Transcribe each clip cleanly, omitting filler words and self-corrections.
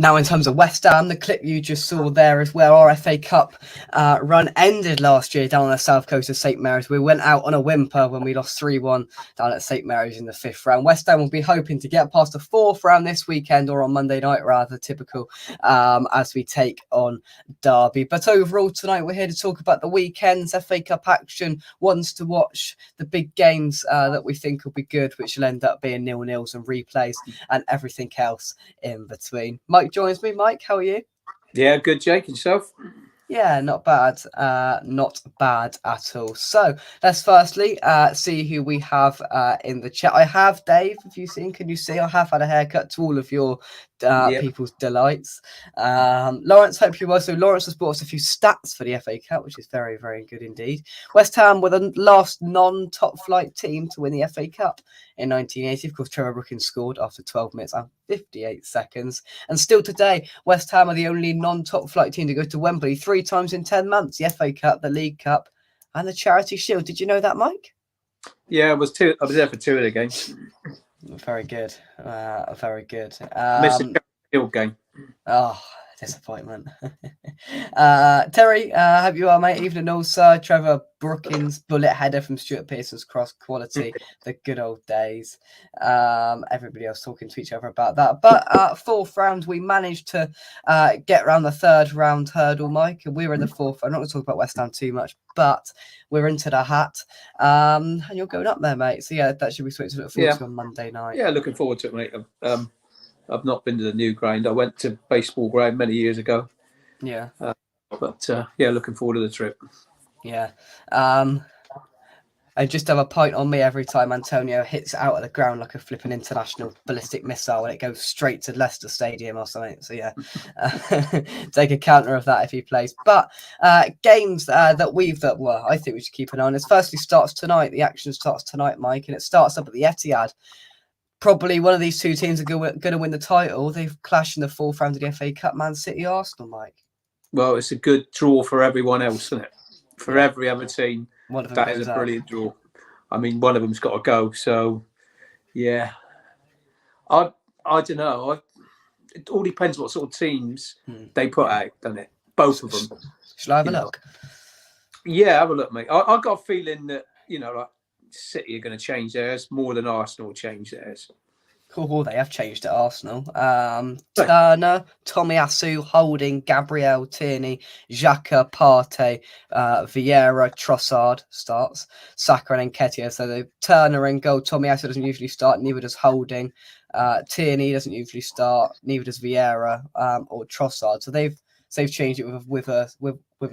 Now, in terms of West Ham, the clip you just saw there is where our FA Cup run ended last year down on the south coast of St Mary's. We went out on a whimper when we lost 3-1 down at St Mary's in the 5th round. West Ham will be hoping to get past the 4th round this weekend, or on Monday night, rather, typical, as we take on Derby. But overall, tonight we're here to talk about the weekend's FA Cup action, ones to watch, the big games that we think will be good, which will end up being 0-0s and replays and everything else in between. Mike joins me. Mike, how are you? Yeah, good, Jake. Yourself? Yeah, not bad. Not bad at all. So let's firstly see who we have in the chat. I have Dave. Have you seen? Can you see? I have had a haircut to all of your people's delights. Lawrence, hope you well. So Lawrence has brought us a few stats for the FA Cup, which is very, very good indeed. West Ham were the last non-top flight team to win the FA Cup in 1980. Of course, Trevor Brookins scored after 12 minutes and 58 seconds. And still today, West Ham are the only non-top flight team to go to Wembley 3 times in 10 months. The FA Cup, the League Cup, and the Charity Shield. Did you know that, Mike? Yeah, I was there for 2 of the games. Very good. Very good. Missed the Shield game. Oh, disappointment. Terry, hope you are, mate. Evening also. Trevor Brookins, bullet header from Stuart Pearson's cross, quality. The good old days. Everybody else talking to each other about that. But 4th round, we managed to get around the 3rd round hurdle, Mike. And we were in the 4th. I'm not going to talk about West Ham too much, but we're into the hat. And you're going up there, mate. So yeah, that should be something to look forward to on Monday night. Yeah, looking forward to it, mate. I've not been to the new ground. I went to baseball ground many years ago. Yeah. But looking forward to the trip. Yeah. I just have a point on me every time Antonio hits it out of the ground like a flipping international ballistic missile and it goes straight to Leicester Stadium or something. So yeah, take a counter of that if he plays. But games that I think we should keep an eye on. It firstly starts tonight. The action starts tonight, Mike, and it starts up at the Etihad. Probably one of these two teams are going to win the title. They've clashed in the 4th round of the FA Cup. Man City, Arsenal, Mike. Well, it's a good draw for everyone else, isn't it? For every other team, that is a brilliant draw. I mean, one of them's got to go. So, yeah, I don't know. It all depends what sort of teams they put out, doesn't it? Both of them. Shall I have a look? Yeah, have a look, mate. I got a feeling that like City are going to change theirs more than Arsenal change theirs. Cool, they have changed at Arsenal. Turner, Tomiyasu, Holding, Gabriel, Tierney, Xhaka, Partey, Vieira, Trossard starts, Saka and Nketiah. So the Turner in goal. Tomiyasu doesn't usually start, neither does Holding. Tierney doesn't usually start, neither does Vieira or Trossard. So they've changed it with a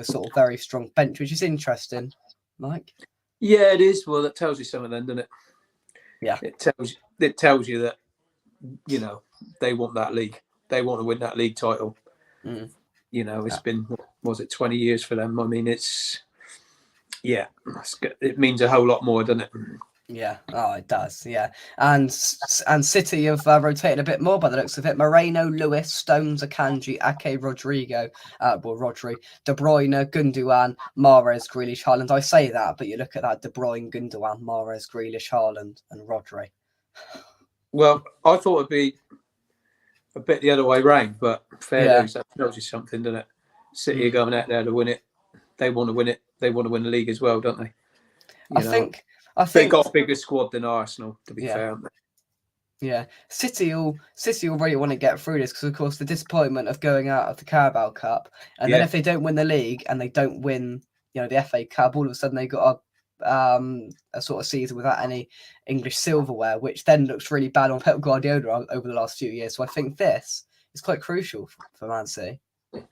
sort of very strong bench, which is interesting, Mike. Yeah, it is. Well, that tells you something then, doesn't it? Yeah. It tells you that, they want that league. They want to win that league title. It's been, was it 20 years for them? I mean, it means a whole lot more, doesn't it? Yeah, it does. Yeah, and City have rotated a bit more by the looks of it. Moreno, Lewis, Stones, Akanji, Ake, Rodrigo, Rodri, De Bruyne, Gundogan, Mahrez, Grealish, Haaland. I say that, but you look at that: De Bruyne, Gundogan, Mahrez, Grealish, Haaland, and Rodri. Well, I thought it'd be a bit the other way round, but fair news, that tells you something, doesn't it? City are going out there to win it. They want to win it. They want to win the league as well, don't they? I think they've got a bigger squad than Arsenal, to be fair. Yeah, City will really want to get through this because, of course, the disappointment of going out of the Carabao Cup, and then if they don't win the league and they don't win, the FA Cup, all of a sudden they got a sort of season without any English silverware, which then looks really bad on Pep Guardiola over the last few years. So I think this is quite crucial for Man City.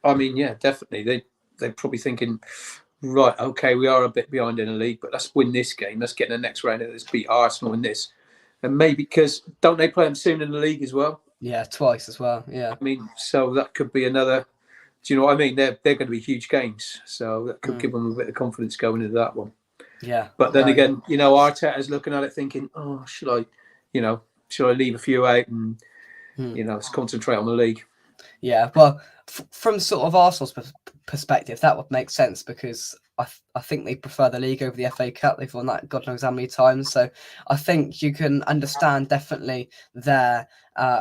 I mean, yeah, definitely. They're probably thinking, right, okay, we are a bit behind in the league, but let's win this game. Let's get in the next round and let's beat Arsenal in this. And maybe because don't they play them soon in the league as well? Yeah, twice as well. Yeah. I mean, so that could be another. Do you know what I mean? They're going to be huge games, so that could give them a bit of confidence going into that one. Yeah. But then again, Arteta's looking at it thinking, oh, should I leave a few out and let's concentrate on the league. Yeah, well, from sort of Arsenal's perspective, that would make sense because I think they prefer the league over the FA Cup. They've won that God knows how many times. So I think you can understand definitely their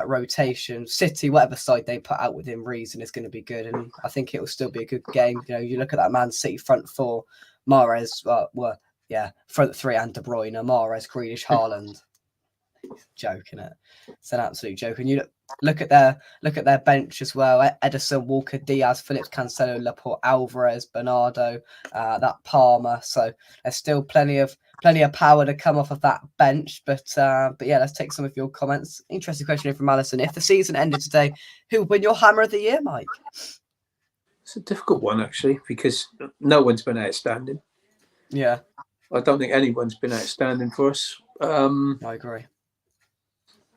rotation. City, whatever side they put out within reason, is going to be good, and I think it will still be a good game. You know, you look at that Man City front four, Mahrez, front three, and De Bruyne, Mahrez, Grealish, Haaland. Joke, innit? It's an absolute joke. And you look at their bench as well. Ederson, Walker, Diaz, Phillips, Cancelo, Laporte, Alvarez, Bernardo, that Palmer. So there's still plenty of power to come off of that bench. But yeah, let's take some of your comments. Interesting question here from Alison. If the season ended today, who would win your Hammer of the Year, Mike? It's a difficult one, actually, because no one's been outstanding. Yeah. I don't think anyone's been outstanding for us. I agree.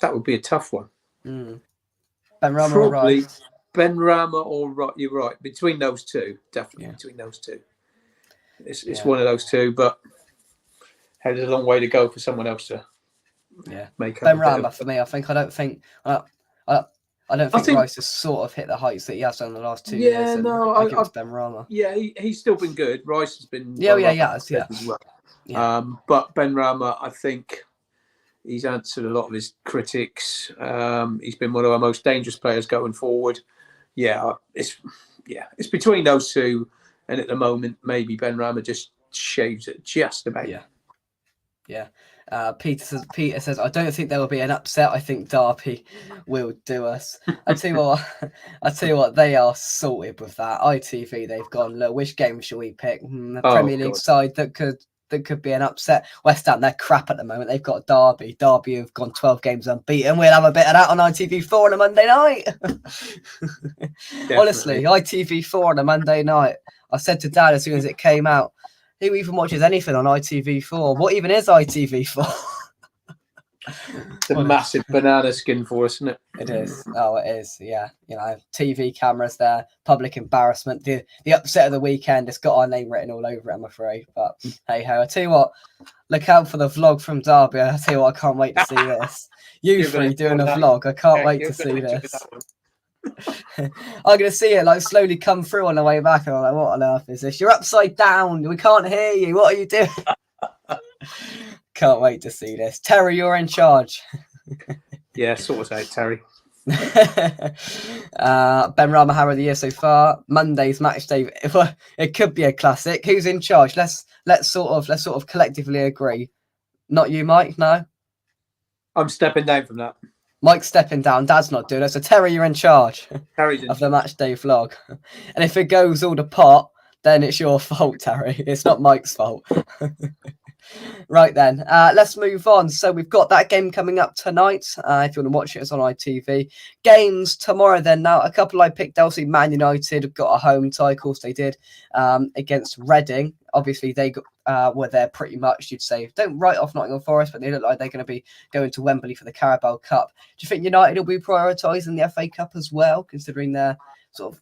That would be a tough one. Benrahma or Rice? Benrahma or Rice. You're right. Between those two, definitely between those two. It's one of those two, but there's a long way to go for someone else to make up. Benrahma for me. I don't think Rice has sort of hit the heights that he has done in the last 2 years. Yeah, no, I give it to Benrahma. Yeah, he's still been good. Rice has been as well. Yeah. But Benrahma, I think he's answered a lot of his critics. He's been one of our most dangerous players going forward. It's between those two, and at the moment, maybe Benrahma just shaves it just about. Yeah. Peter says, I don't think there will be an upset. I think Derby will do us. I tell you what, they are sorted with that. ITV, they've gone, look, which game shall we pick? The Premier League side that could be an upset. West Ham, they're crap at the moment. They've got Derby. Derby have gone 12 games unbeaten. We'll have a bit of that on ITV4 on a Monday night. Honestly, ITV4 on a Monday night. I said to Dad as soon as it came out, who even watches anything on ITV4? What even is ITV4? It's a massive banana skin for us, isn't it? It is. Oh, it is. Yeah. You know, TV cameras there, public embarrassment. The upset of the weekend, it's got our name written all over it, I'm afraid. But hey ho, I tell you what, look out for the vlog from Derby. I tell you what, I can't wait to see this. You three doing a vlog. I can't wait to see this. I'm going to see it like slowly come through on the way back. And I'm like, what on earth is this? You're upside down. We can't hear you. What are you doing? Can't wait to see this. Terry, you're in charge. Yeah, sort us out, Terry. Benrahma Hammer of the Year so far. Monday's match day. It could be a classic. Who's in charge? Let's sort of collectively agree. Not you, Mike. No. I'm stepping down from that. Mike's stepping down. Dad's not doing it. So Terry, you're in charge of the match day vlog. And if it goes all to pot, then it's your fault, Terry. It's not Mike's fault. Right then, let's move on. So we've got that game coming up tonight. If you want to watch it, it's on ITV. Games tomorrow then. Now, a couple I picked. Obviously, Man United have got a home tie. Of course, they did against Reading. Obviously, they were there pretty much, you'd say. Don't write off Nottingham Forest, but they look like they're going to be going to Wembley for the Carabao Cup. Do you think United will be prioritising the FA Cup as well, considering they're sort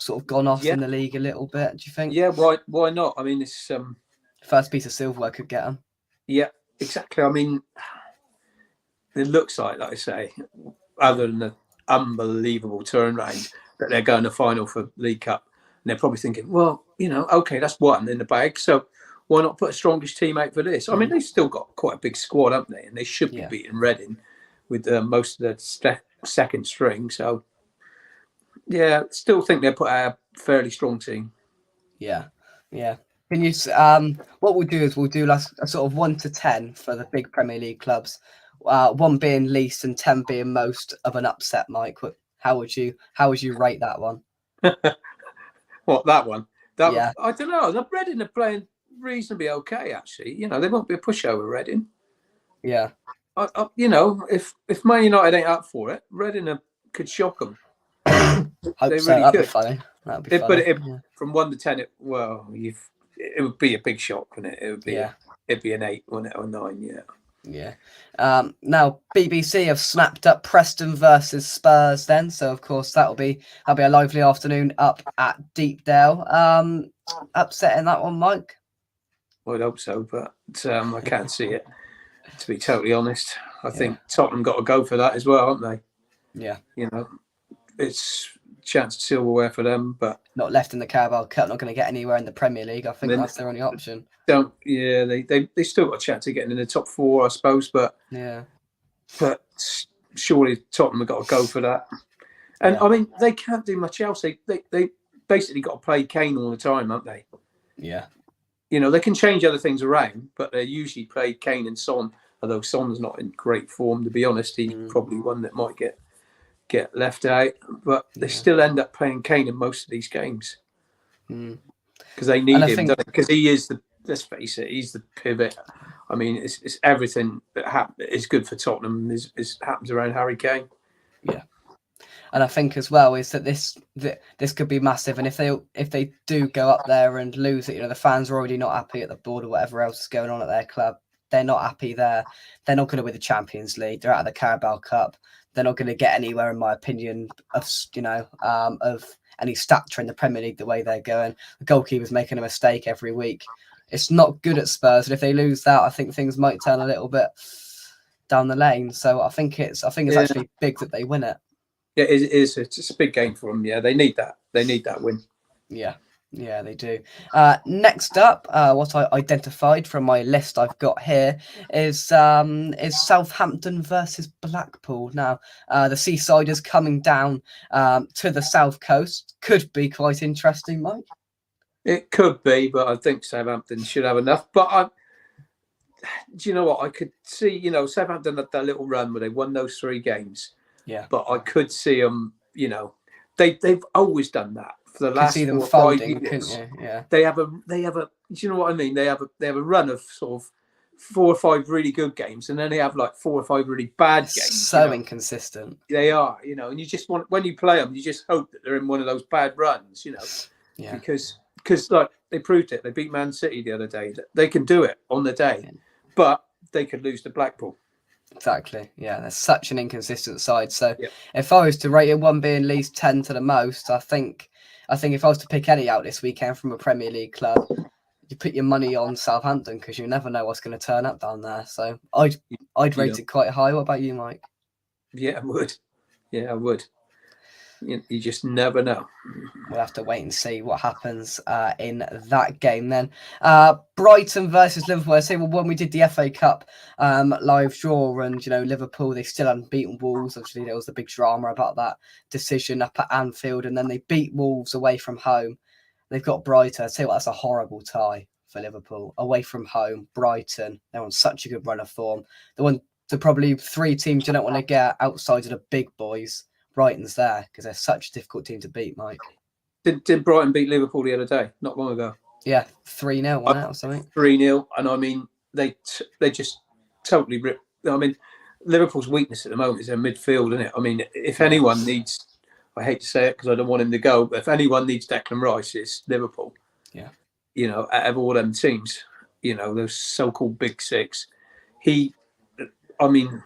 of gone off in the league a little bit? Do you think? Yeah, why not? I mean, it's first piece of silverware could get them. Yeah, exactly. I mean, it looks like I say, other than the unbelievable turnaround, that they're going to final for League Cup. And they're probably thinking, well, okay, that's one in the bag. So why not put a strongest team out for this? I mean, they've still got quite a big squad, haven't they? And they should be beating Reading with most of the second string. So, yeah, still think they'll put out a fairly strong team. Yeah. Can you? What we'll do is we'll do like a sort of 1 to 10 for the big Premier League clubs. 1 being least and 10 being most of an upset. Mike, how would you rate that one? What, that one? I don't know. The Reading are playing reasonably okay, actually. They won't be a pushover, Reading. Yeah. If Man United ain't up for it, Reading could shock them. They so. Really could. That'd be funny. But from 1 to 10, it would be a big shock, wouldn't it? It would be. It'd be an 8, wouldn't it, or 9? Yeah. Yeah. Now BBC have snapped up Preston versus Spurs then, so of course that'll be a lively afternoon up at Deepdale. Upsetting that one, Mike? Well, I'd hope so, but I can't see it, to be totally honest. I think Tottenham got to go for that as well, haven't they? Yeah. It's chance of silverware for them, but not left in the Carabao Cup, not going to get anywhere in the Premier League. I think that's their only option. They still got a chance of getting in the top 4, I suppose, but surely Tottenham have got to go for that. And I mean, they can't do much else. They basically got to play Kane all the time, haven't they? Yeah. You know, they can change other things around, but they usually play Kane and Son. Although Son's not in great form, to be honest, he's probably one that might get left out. But they still end up playing Kane in most of these games because they need him. Because he is let's face it, he's the pivot. I mean, it's everything that is good for Tottenham is happens around Harry Kane. Yeah. And I think as well is that this could be massive. And if they do go up there and lose it, you know, the fans are already not happy at the board or whatever else is going on at their club. They're not happy there. They're not going to win the Champions League. They're out of the Carabao Cup. They're not going to get anywhere, in my opinion, of any stature in the Premier League the way they're going. The goalkeeper's making a mistake every week. It's not good at Spurs. And if they lose that, I think things might turn a little bit down the lane. So I think it's actually big that they win it. Yeah, it is. It's a big game for them. Yeah, they need that. They need that win. Yeah, they do. Next up, what I identified from my list I've got here is Southampton versus Blackpool. Now, the Seasiders coming down to the south coast could be quite interesting, Mike. It could be, but I think Southampton should have enough. But do you know what? I could see, you know, Southampton had that little run where they won those 3 games. Yeah. But I could see them, you know, they've always done that for the last 4 or 5 years. Yeah. They have a. Do you know what I mean? They have a run of sort of 4 or 5 really good games, and then they have like 4 or 5 really bad games. So inconsistent. They are, you know, and you just want, when you play them, you just hope that they're in one of those bad runs, you know. Yeah. Because like they proved it. They beat Man City the other day. They can do it on the day, but they could lose to Blackpool. Exactly. Yeah, they're such an inconsistent side. So if I was to rate it, 1 being least 10 to the most, I think if I was to pick any out this weekend from a Premier League club, you put your money on Southampton because you never know what's going to turn up down there. So I'd rate it quite high. What about you, Mike? Yeah, I would. Yeah, I would. You just never know. We'll have to wait and see what happens in that game then. Brighton versus Liverpool. I say, well, when we did the FA Cup live draw, and you know, Liverpool, they still hadn't beaten Wolves. Obviously, there was the big drama about that decision up at Anfield, and then they beat Wolves away from home. They've got Brighton. I tell you what, that's a horrible tie for Liverpool. Away from home, Brighton. They're on such a good run of form. The probably 3 teams you don't want to get outside of the big boys. Brighton's there because they're such a difficult team to beat, Mike. Did Brighton beat Liverpool the other day? Not long ago. Yeah, 3-0 wasn't it, or something? 3-0, and I mean they just totally ripped. I mean, Liverpool's weakness at the moment is their midfield, isn't it? I mean, if anyone needs, I hate to say it because I don't want him to go, but if anyone needs Declan Rice, it's Liverpool. Yeah. You know, out of all them teams, you know, those so-called big 6, I mean,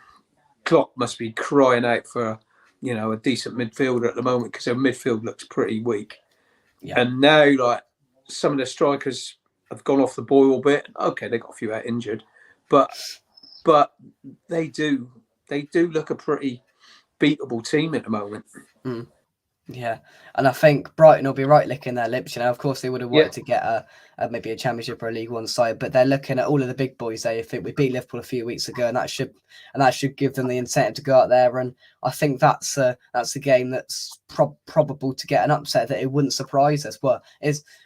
Klopp must be crying out for, you know, a decent midfielder at the moment because their midfield looks pretty weak. Yeah. And now, like, some of the strikers have gone off the boil a bit. Okay, they got a few out injured, but they do look a pretty beatable team at the moment. Mm. Yeah, and I think Brighton will be right licking their lips. You know, of course they would have wanted to get maybe a Championship or a League One side, but they're looking at all of the big boys. They think we beat Liverpool a few weeks ago, and that should give them the incentive to go out there. And I think that's a game that's probable to get an upset that it wouldn't surprise us. But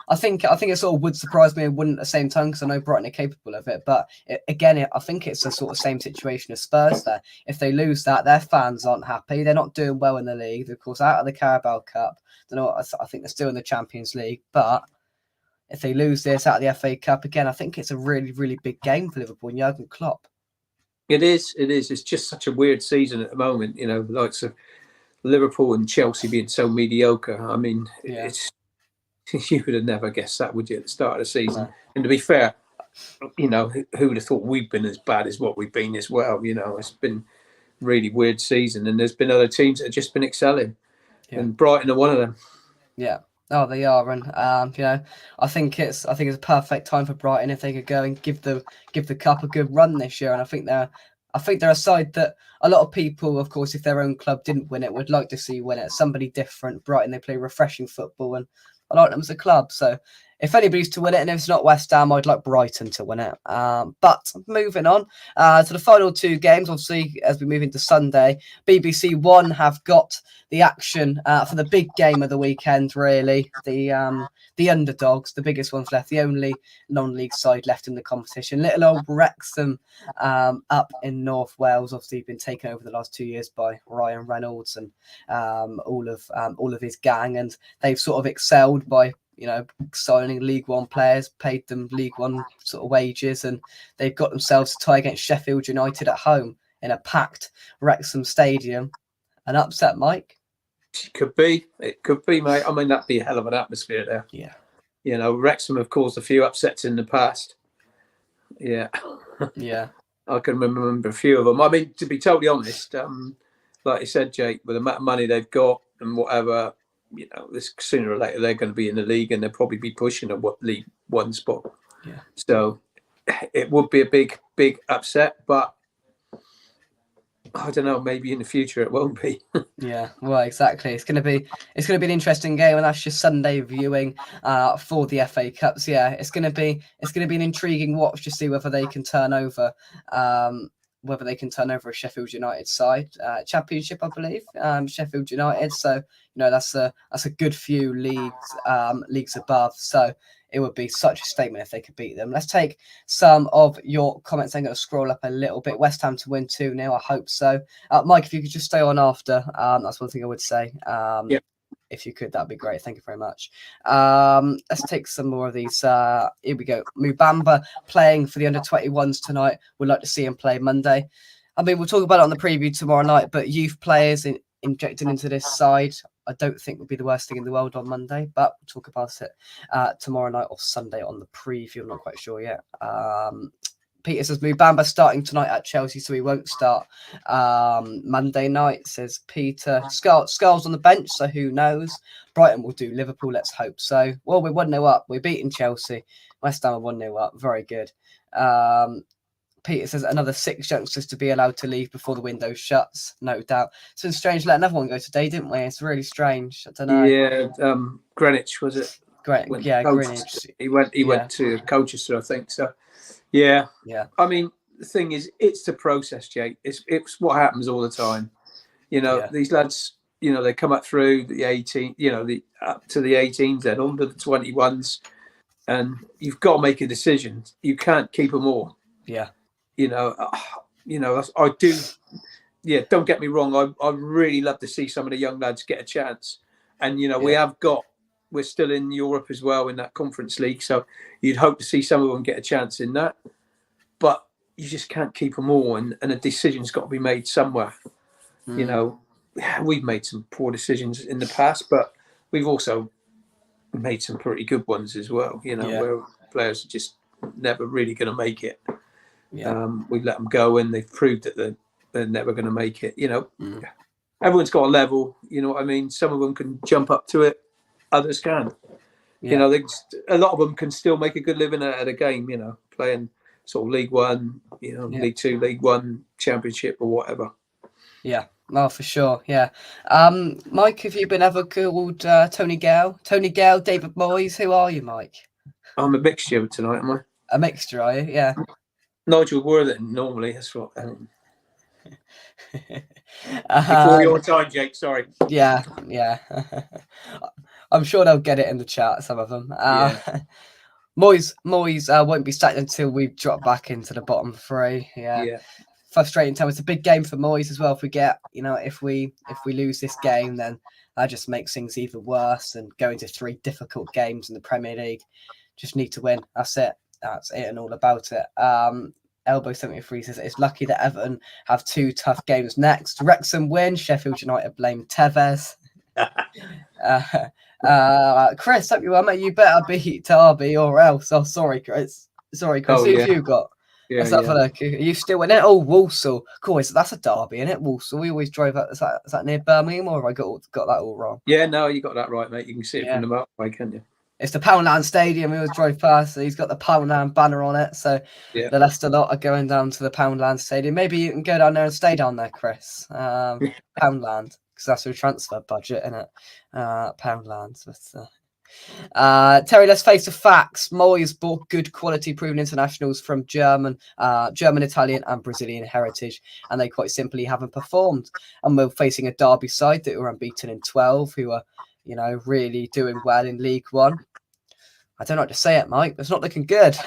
I think it sort of would surprise me and wouldn't at the same time because I know Brighton are capable of it. But I think it's the sort of same situation as Spurs there. If they lose that, their fans aren't happy. They're not doing well in the league. They're, of course, out of the Carabao Cup. I think they're still in the Champions League. But if they lose this out of the FA Cup again, I think it's a really, really big game for Liverpool and Jurgen Klopp. It is. It's just such a weird season at the moment. You know, the likes of Liverpool and Chelsea being so mediocre. I mean, it's you would have never guessed that, would you, at the start of the season? No. And to be fair, you know, who would have thought we've been as bad as what we've been as well? You know, it's been a really weird season, and there's been other teams that have just been excelling, and Brighton are one of them. Yeah. Oh, they are, and you know, I think it's a perfect time for Brighton if they could go and give the cup a good run this year, and I think they're I think they're a side that a lot of people, of course, if their own club didn't win it, would like to see win it. Somebody different. Brighton, they play refreshing football, and I like them as a club. So if anybody's to win it, and if it's not West Ham, I'd like Brighton to win it. But moving on to the final two games, obviously, as we move into Sunday, BBC One have got the action for the big game of the weekend, really. The underdogs, the biggest ones left, the only non-league side left in the competition. Little old Wrexham up in North Wales, obviously been taken over the last 2 years by Ryan Reynolds and all of his gang, and they've sort of excelled by signing League One players, paid them League One sort of wages, and they've got themselves a tie against Sheffield United at home in a packed Wrexham stadium. An upset, Mike? It could be, mate. I mean, that'd be a hell of an atmosphere there. Yeah. Wrexham have caused a few upsets in the past. Yeah. Yeah. I can remember a few of them. I mean, to be totally honest, like you said, Jake, with the amount of money they've got and whatever, this sooner or later they're going to be in the league, and they'll probably be pushing a League One spot. Yeah. So it would be a big upset, but I don't know. Maybe in the future it won't be. Yeah, well, exactly. It's gonna be an interesting game, and that's just Sunday viewing for the FA Cups. Yeah, it's gonna be an intriguing watch to see whether they can turn over a Sheffield United side. Championship, I believe, Sheffield United. So that's a good few leagues above. So it would be such a statement if they could beat them. Let's take some of your comments. I'm going to scroll up a little bit. West Ham to win 2-0. I hope so. Mike, if you could just stay on after, that's one thing I would say. Yeah. If you could, that'd be great. Thank you very much. Let's take some more of these. Here we go. Mubamba playing for the under-21s tonight. We'd like to see him play Monday. I mean, we'll talk about it on the preview tomorrow night, but youth players injected into this side, I don't think would be the worst thing in the world on Monday, but we'll talk about it tomorrow night or Sunday on the preview. I'm not quite sure yet. Peter says Mubamba starting tonight at Chelsea, so he won't start Monday night, says Peter. Skulls on the bench, so who knows? Brighton will do Liverpool, let's hope so. Well, we're 1-0 up. We're beating Chelsea. West Ham are 1-0 up. Very good. Peter says another 6 youngsters to be allowed to leave before the window shuts. No doubt. It's been strange letting another one go today, didn't we? It's really strange. I don't know. Yeah, Greenwich, was it? Greenwich. He went to Colchester, I think. So, yeah. I mean, the thing is, it's the process, Jake. It's what happens all the time. These lads, they come up through the 18, up to the 18s, then under the 21s, and you've got to make a decision. You can't keep them all. Yeah. I do. Yeah, don't get me wrong. I really love to see some of the young lads get a chance, and we're still in Europe as well in that Conference League, so you'd hope to see some of them get a chance in that. But you just can't keep them all, and a decision's got to be made somewhere. We've made some poor decisions in the past, but we've also made some pretty good ones as well. Where players are just never really going to make it. We've let them go, and they've proved that they're never going to make it. Everyone's got a level. You know what I mean? Some of them can jump up to it, others can. Yeah. A lot of them can still make a good living at a game. Playing sort of League One, League Two, League One, Championship, or whatever. Yeah. Oh, for sure. Yeah. Mike, have you been ever called Tony Gale? Tony Gale, David Moyes? Who are you, Mike? I'm a mixture tonight, am I? A mixture, are you? Yeah. Nigel Worthington, normally. That's what. Before your time, Jake. Sorry. Yeah. I'm sure they'll get it in the chat. Some of them. Moyes won't be sacked until we drop back into the bottom 3. Yeah. Frustrating time. It's a big game for Moyes as well. If we get, if we lose this game, then that just makes things even worse. And going to 3 difficult games in the Premier League, just need to win. That's it and all about it. Elbow 73 says it's lucky that Everton have 2 tough games next. Wrexham win, Sheffield United blame Tevez. Chris, hope you well, mate. You better beat Derby or else. Oh, sorry, Chris. Who have you got? Let's have a look. Are you still in it? Oh, Walsall. Cool. That's a derby, isn't it? Walsall. We always drove out. Is that near Birmingham, or have I got that all wrong? Yeah, no, you got that right, mate. You can see it from the motorway, can't you? It's the Poundland Stadium. We always drove past. So he's got the Poundland banner on it. So the Leicester lot are going down to the Poundland Stadium. Maybe you can go down there and stay down there, Chris. Poundland, because that's your transfer budget, isn't it? Poundland. But, Terry, let's face the facts. Moyes bought good quality proven internationals from German, Italian and Brazilian heritage, and they quite simply haven't performed. And we're facing a Derby side that were unbeaten in 12, who are, really doing well in League One. I don't know what to say it, Mike. It's not looking good.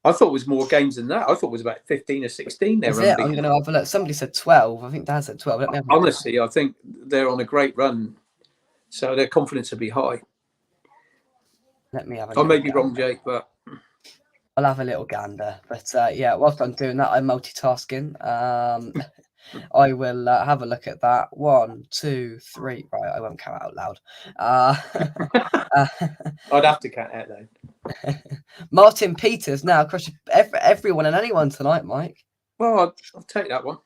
I thought it was more games than that. I thought it was about 15 or 16. I'm going to have a look. Somebody said 12. I think Dad said 12. Honestly, I think they're on a great run, so their confidence will be high. Let me have a I may be wrong, Jake, but I'll have a little gander. But whilst I'm doing that, I'm multitasking. I will have a look at that. 1, 2, 3. Right, I won't count out loud. I'd have to count out loud. Martin Peters now across everyone and anyone tonight, Mike. Well, I'll take that one.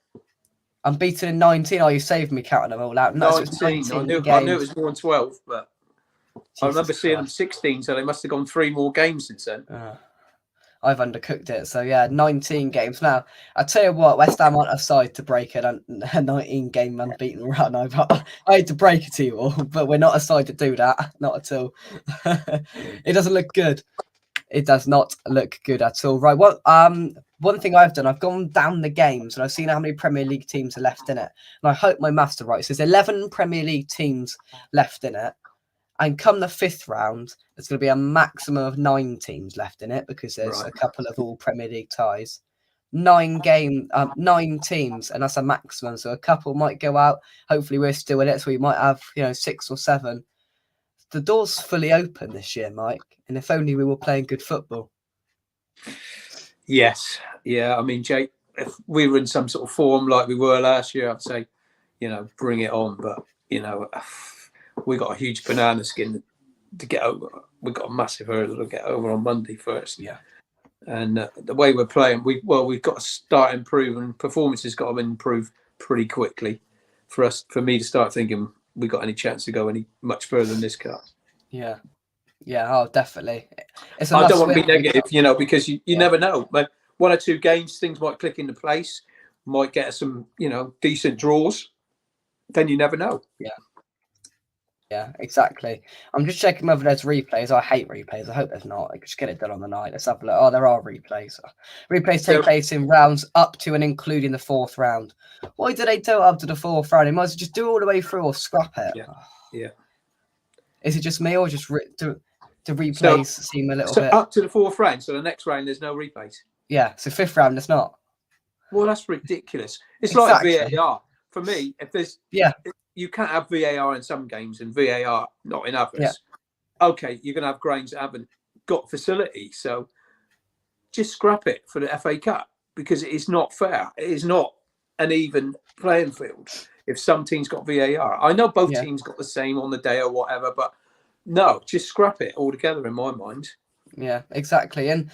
I'm beaten in 19. Oh, you saved me counting them all out. No, 19. I knew it was more than 12, but Jesus I remember seeing them 16, so they must have gone 3 more games since then. I've undercooked it. So, 19 games. Now, I tell you what, West Ham aren't a side to break a 19-game unbeaten run. I hate to break it to you all, but we're not a side to do that. Not at all. It doesn't look good. It does not look good at all. Right, well, one thing I've done, I've gone down the games and I've seen how many Premier League teams are left in it. And I hope my maths are right. So there's 11 Premier League teams left in it. And come the 5th round, there's going to be a maximum of 9 teams left in it because there's a couple of all Premier League ties. 9 teams, and that's a maximum. So a couple might go out. Hopefully we're still in it, so we might have 6 or 7. The door's fully open this year, Mike. And if only we were playing good football. Yes, yeah. I mean, Jake, if we were in some sort of form like we were last year, I'd say, bring it on. But we got a huge banana skin to get over. We got a massive hurdle to get over on Monday first. Yeah. And the way we're playing, we've got to start improving. Performance has got to improve pretty quickly for me to start thinking we got any chance to go any much further than this cup. Yeah. Yeah. Oh, definitely. I don't want to be negative, because you never know. But 1 or 2 games, things might click into place. Might get some, decent draws. Then you never know. Yeah. Yeah, exactly. I'm just checking whether there's replays. I hate replays. I hope there's not. Just get it done on the night. Let's have a look. Oh, there are replays. Replays take place in rounds up to and including the 4th round. Why do they do it up to the 4th round? They might as well just do it all the way through or scrap it. Yeah. Is it just me or just do replays seem a little bit... up to the 4th round, so the next round there's no replays? Yeah, so 5th round it's not. Well, that's ridiculous. It's like VAR. For me, if there's... Yeah. You can't have VAR in some games and VAR not in others. Yeah. Okay, you're going to have grounds that haven't got facility. So just scrap it for the FA Cup because it is not fair. It is not an even playing field if some teams got VAR. I know both teams got the same on the day or whatever, but no, just scrap it altogether in my mind. Yeah, exactly. And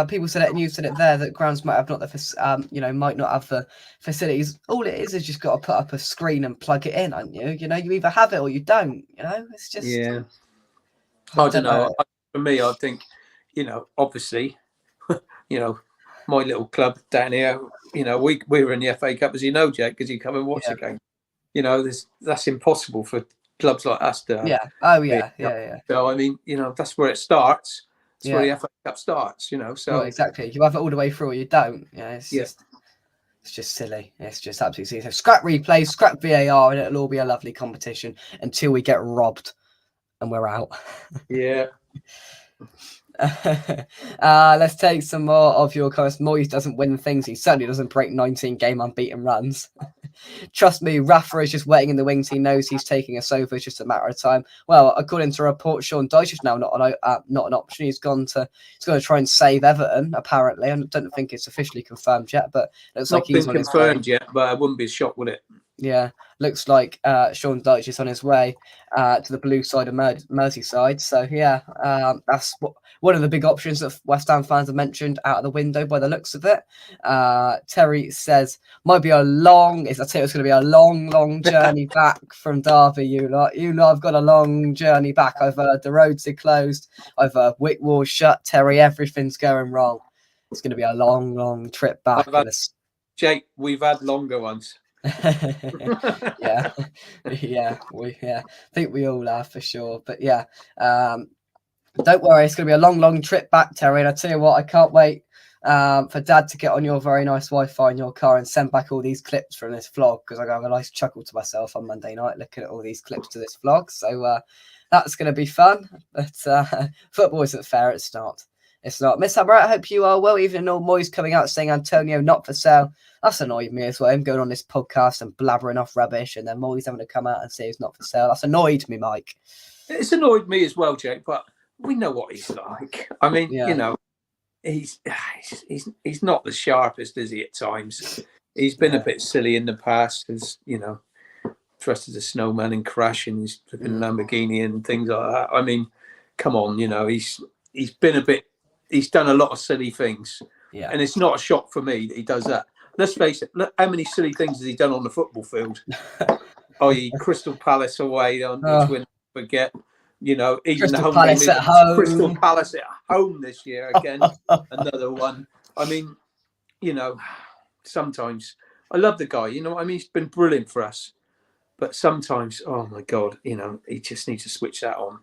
people said it, and you said it there, that grounds might have not the might not have the facilities. All it is just got to put up a screen and plug it in, aren't you? You either have it or you don't. It's just I don't know. For me, I think obviously, my little club down here, we were in the FA Cup, as you know, Jack, because you come and watch the game. That's impossible for clubs like us to have. Yeah. Oh yeah. Yeah. So I mean, that's where it starts. That's where the FA Cup starts. So well, exactly. You have it all the way through, or you don't. It's just silly. It's just absolutely silly. So scrap replays, scrap VAR, and it'll all be a lovely competition until we get robbed and we're out. Yeah. Let's take some more of your comments. Moyes doesn't win things. He certainly doesn't break 19-game unbeaten runs. Trust me, Rafa is just waiting in the wings. He knows he's taking us over. It's just a matter of time. Well, according to reports, Sean Dyche is now not an option. He's going to try and save Everton. Apparently, I don't think it's officially confirmed yet, but it looks like he's not been confirmed yet. But I wouldn't be shocked, would it? Yeah, looks like Sean Dyche is on his way to the blue side of Merseyside. So yeah, that's one of the big options that West Ham fans have mentioned out of the window by the looks of it. Terry says might be a long. I tell you, it's going to be a long journey back from Derby. You lot have got a long journey back. I've heard the roads are closed. I've heard Whitwall's shut. Terry, everything's going wrong. It's going to be a long trip back. Jake, we've had longer ones. yeah, I think we all have for sure. But yeah, don't worry, it's going to be a long trip back, Terry. And I tell you what, I can't wait for Dad to get on your very nice Wi-Fi in your car and send back all these clips from this vlog, because I have a nice chuckle to myself on Monday night looking at all these clips to this vlog. So that's going to be fun. But football isn't fair. It's not. Miss Hammer, I hope you are well. Even though Moyes coming out saying Antonio not for sale, that's annoyed me as well. Him going on this podcast and blabbering off rubbish, and then Moyes having to come out and say he's not for sale. That's annoyed me, Mike. It's annoyed me as well, Jake. But we know what he's like. I mean, you know, he's not the sharpest, is he? At times, he's been a bit silly in the past, as you know, trusted a snowman and crashing his flipping Lamborghini and things like that. I mean, come on, you know, he's been a bit. He's done a lot of silly things, and it's not a shock for me that he does that. Let's face it. Look how many silly things has he done on the football field? i.e., Crystal Palace away on which we'll forget. You know, even Crystal the home Palace game at home. Crystal Palace at home this year again. Another one. I mean, you know, sometimes I love the guy. You know what I mean? He's been brilliant for us, but sometimes, oh my God, you know, he just needs to switch that on.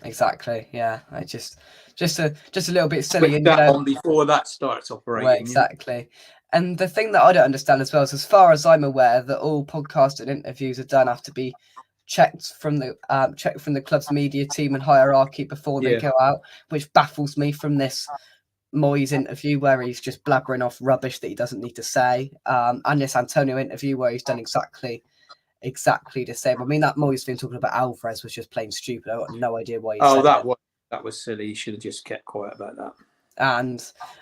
Exactly. Yeah. I just a little bit silly. Switch that on before that starts operating. Well, exactly. You know? And the thing that I don't understand as well is, as far as I'm aware, that all podcasts and interviews are done have to be checked from the club's media team and hierarchy before they go out, which baffles me from this Moyes interview where he's just blabbering off rubbish that he doesn't need to say, and this Antonio interview where he's done exactly the same. I mean, that Moyes thing talking about Alvarez was just plain stupid. I got no idea why he said that was silly. He should have just kept quiet about that.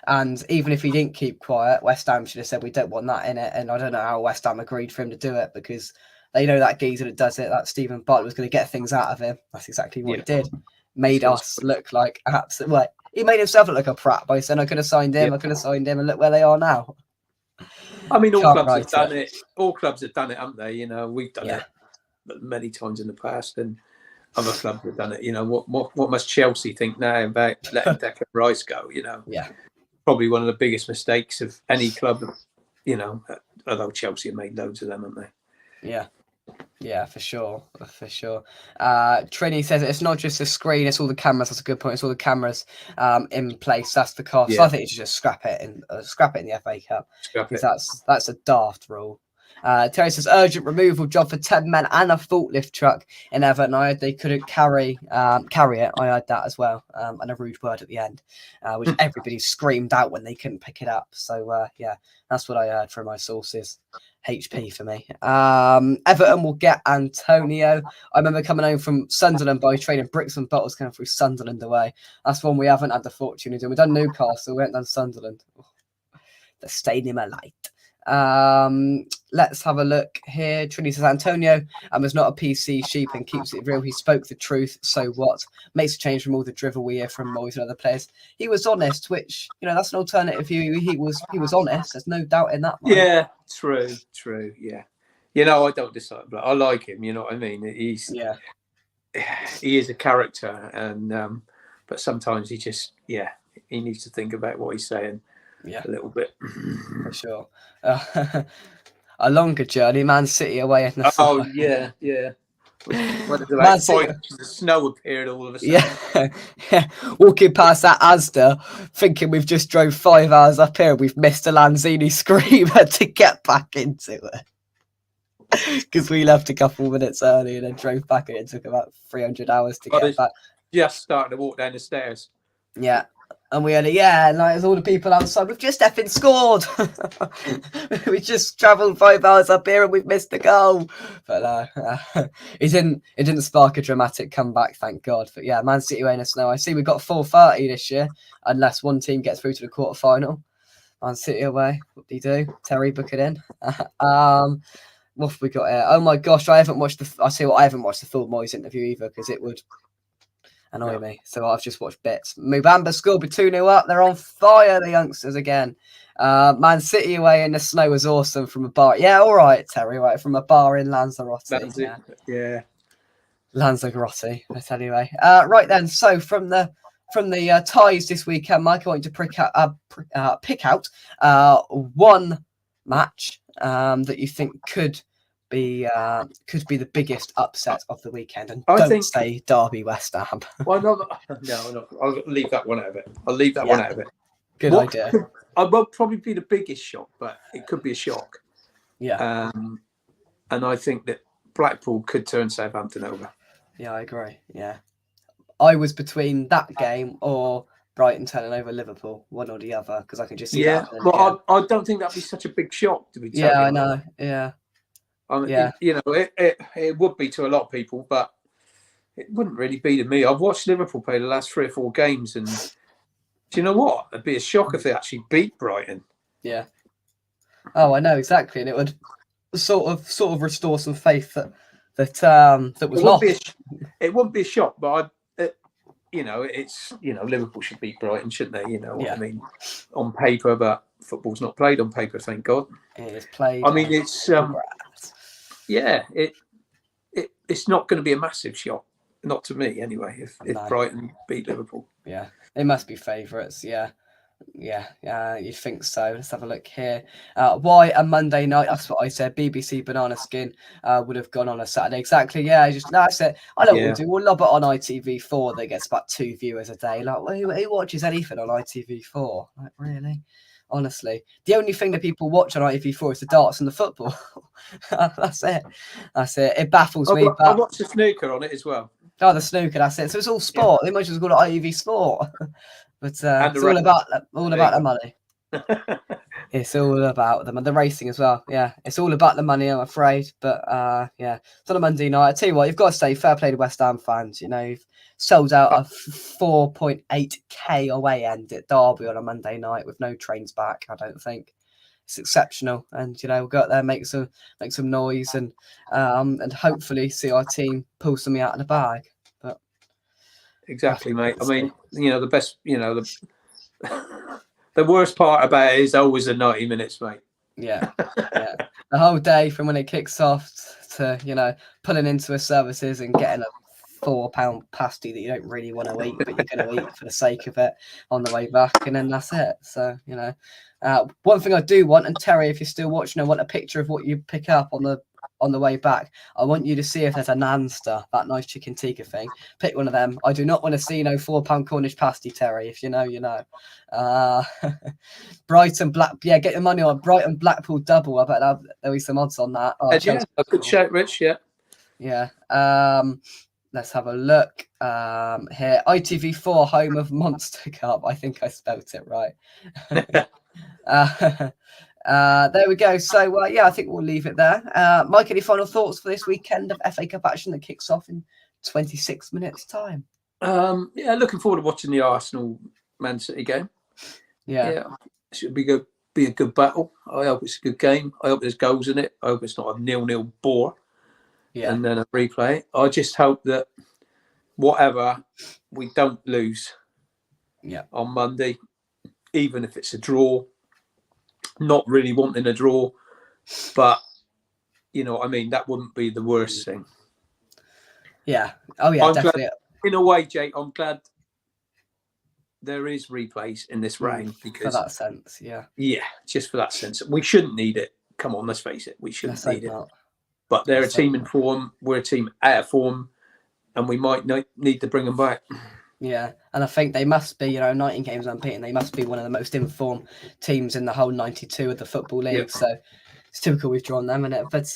And even if he didn't keep quiet, West Ham should have said we don't want that in it. And I don't know how West Ham agreed for him to do it, because they know that geezer that does it, that Stephen Bartlett, was going to get things out of him. That's exactly what he did. Made us look like absolute. Well, he made himself look like a prat by saying I could have signed him, and look where they are now. I mean, all clubs have done it. All clubs have done it, haven't they? You know, we've done it many times in the past, and other clubs have done it. You know, what must Chelsea think now about letting Declan Rice go? You know, probably one of the biggest mistakes of any club. You know, although Chelsea have made loads of them, haven't they? Yeah, for sure. Trini says it's not just the screen; it's all the cameras. That's a good point. It's all the cameras in place. That's the cost. So I think you should just scrap it in the FA Cup, because that's a daft rule. Terry says urgent removal job for 10 men and a forklift truck in Everton. I heard they couldn't carry it. I heard that as well, and a rude word at the end, which everybody screamed out when they couldn't pick it up. So that's what I heard from my sources. HP for me. Everton will get Antonio. I remember coming home from Sunderland by train and bricks and bottles coming through Sunderland away. That's one we haven't had the fortune of doing. We've done Newcastle, we haven't done Sunderland. The stadium are light. Let's have a look here. Trini says Antonio was not a PC sheep and keeps it real. He spoke the truth. So what? Makes a change from all the drivel we hear from Moyes and other players. He was honest, which, you know, that's an alternative view. He was honest. There's no doubt in that. Yeah, true. Yeah, you know, I don't decide, but I like him. You know what I mean? He is a character, and but sometimes he just he needs to think about what he's saying. A little bit. For sure. A longer journey, Man City away in the summer. Yeah. Man City. The snow appeared all of a sudden. Yeah. Walking past that Asda, thinking we've just drove 5 hours up here, we've missed a Lanzini screamer to get back into it. Because we left a couple of minutes early and then drove back, and it took about 300 hours to get back. Just starting to walk down the stairs. Yeah. And we had there's all the people outside. We've just effing scored. We just travelled 5 hours up here and we've missed the goal. But it didn't spark a dramatic comeback, thank God. But yeah, Man City away in the snow. I see we've got 4:30 this year, unless one team gets through to the quarterfinal. Man City away. What do you do? Terry, book it in. What have we got here? Oh my gosh, I haven't watched the. I haven't watched the full Moyes interview either because it would annoy me. So I've just watched bits. Mubamba scored with 2-0 up. They're on fire, the youngsters again. Man City away in the snow was awesome from a bar. Yeah, all right, Terry. Right from a bar in Lanzarote. Yeah. Lanzarote. I tell you. Right then. So from the ties this weekend, Mike, I want you to pick out one match that you think could be the biggest upset of the weekend, and don't say Derby West Ham. Well, no, I'll leave that one out of it. I'll leave that one out of it. Good idea. I won't probably be the biggest shock, but it could be a shock. Yeah. And I think that Blackpool could turn Southampton over. Yeah, I agree. Yeah. I was between that game or Brighton turning over Liverpool, one or the other, because I can just see that. Well, I don't think that'd be such a big shock, to be totally honest. I know. Yeah. It would be to a lot of people, but it wouldn't really be to me. I've watched Liverpool play the last 3 or 4 games, and do you know what? It'd be a shock if they actually beat Brighton. Yeah. Oh, I know exactly, and it would sort of restore some faith that was lost. It wouldn't be a shock, but Liverpool should beat Brighton, shouldn't they? You know what I mean? On paper, but football's not played on paper, thank God. It is played. I mean, it's it's not going to be a massive shock, not to me anyway. If Brighton beat Liverpool, they must be favourites. You think so? Let's have a look here. Why a Monday night? That's what I said. BBC Banana Skin would have gone on a Saturday. Exactly. Yeah, that's it. I know what we'll do. We'll lob it on ITV4 that gets about 2 viewers a day. Like, who watches anything on ITV4? Like, really? Honestly, the only thing that people watch on ITV4 is the darts and the football. That's it. It baffles me. I watch the snooker on it as well. Oh, the snooker. That's it. So it's all sport. They might as well call it ITV Sport. But it's all about the money. It's all about the racing as well. Yeah, it's all about the money, I'm afraid. But it's on a Monday night. I tell you what, you've got to say fair play to West Ham fans. You know, you've sold out a 4.8k away end at Derby on a Monday night with no trains back. I don't think it's exceptional, and we'll go out there, make some noise, and hopefully see our team pull something out of the bag. Exactly, mate. I mean, the best, the worst part about it is always the 90 minutes, mate. Yeah. The whole day from when it kicks off to, pulling into a services and getting a £4 pasty that you don't really want to eat, but you're going to eat for the sake of it on the way back, and then that's it. So, one thing I do want, and Terry, if you're still watching, I want a picture of what you pick up on the way back. I want you to see if there's a Nanster, that nice chicken tikka thing. Pick one of them. I do not want to see no £4 Cornish pasty, Terry. If you know, you know. Brighton get your money on Brighton Blackpool double. I bet there'll be some odds on that. A good shout, Rich. Yeah. Let's have a look here. ITV4, home of Monster Cup. I think I spelt it right. There we go. So, I think we'll leave it there. Mike, any final thoughts for this weekend of FA Cup action that kicks off in 26 minutes' time? Looking forward to watching the Arsenal-Man City game. Yeah, should be a good battle. I hope it's a good game. I hope there's goals in it. I hope it's not a 0-0 bore. Yeah. And then a replay. I just hope that whatever, we don't lose on Monday, even if it's a draw. Not really wanting a draw, but you know what I mean? That wouldn't be the worst thing. Yeah. Oh, yeah, definitely. In a way, Jake, I'm glad there is replays in this round because for that sense, yeah. Yeah, just for that sense. We shouldn't need it. Come on, let's face it. We shouldn't need it. But they're a team in form. We're a team out of form, and we might need to bring them back. Yeah, and I think they must be, 19 games unbeaten. They must be one of the most informed teams in the whole 92 of the Football League. Yep. So it's typical we've drawn them in it. But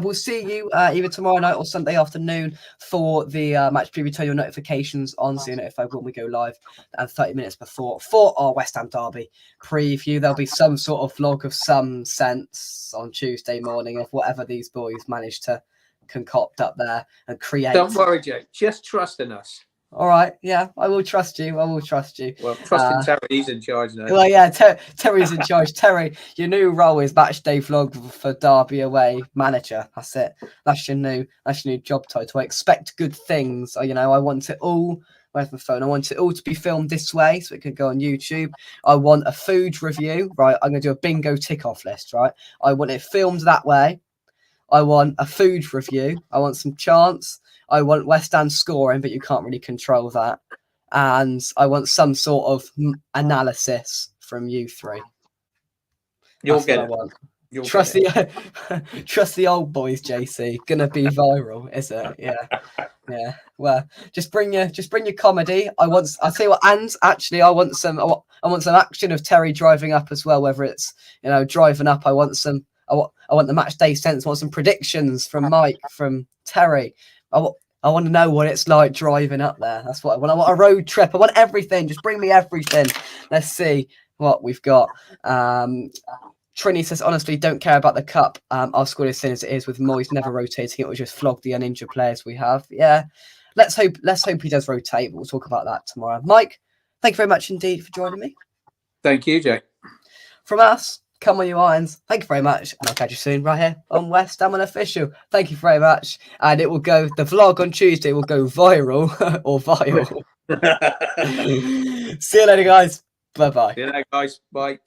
we'll see you either tomorrow night or Sunday afternoon for the match preview. Turn your notifications on so you notify when we go live, and 30 minutes before for our West Ham Derby preview. There'll be some sort of vlog of some sense on Tuesday morning of whatever these boys managed to concoct up there and create. Don't worry, Jake. Just trust in us. All right, yeah, I will trust you. I will trust you. Well, trusting Terry, he's in charge now. Well, yeah, Terry's in charge. Terry, your new role is match day vlog for Derby away manager. That's it. That's your new job title. I expect good things. You know, I want it all. Where's my phone? I want it all to be filmed this way so it can go on YouTube. I want a food review, right? I'm gonna do a bingo tick-off list, right? I want it filmed that way. I want a food review. I want some chants. I want West Ham scoring, but you can't really control that. And I want some sort of analysis from you three. You'll get it. Trust the old boys, JC. Gonna be viral, is it? Yeah. Well, just bring your comedy. I'll tell you what, and actually I want some action of Terry driving up as well, whether it's, you know, driving up. I want the match day sense. I want some predictions from Mike, from Terry. I want to know what it's like driving up there. That's what I want. I want a road trip. I want everything. Just bring me everything. Let's see what we've got. Trini says, honestly, don't care about the cup. I'll score as soon as it is with Moyes never rotating. It will just flog the uninjured players we have. Yeah. Let's hope he does rotate. We'll talk about that tomorrow. Mike, thank you very much indeed for joining me. Thank you, Jake. From us, come on, you Irons. Thank you very much. And I'll catch you soon right here on West Ham Unofficial. Thank you very much. And it will go, the vlog on Tuesday will go viral or viral. See you later, guys. Bye-bye. See you later, guys. Bye.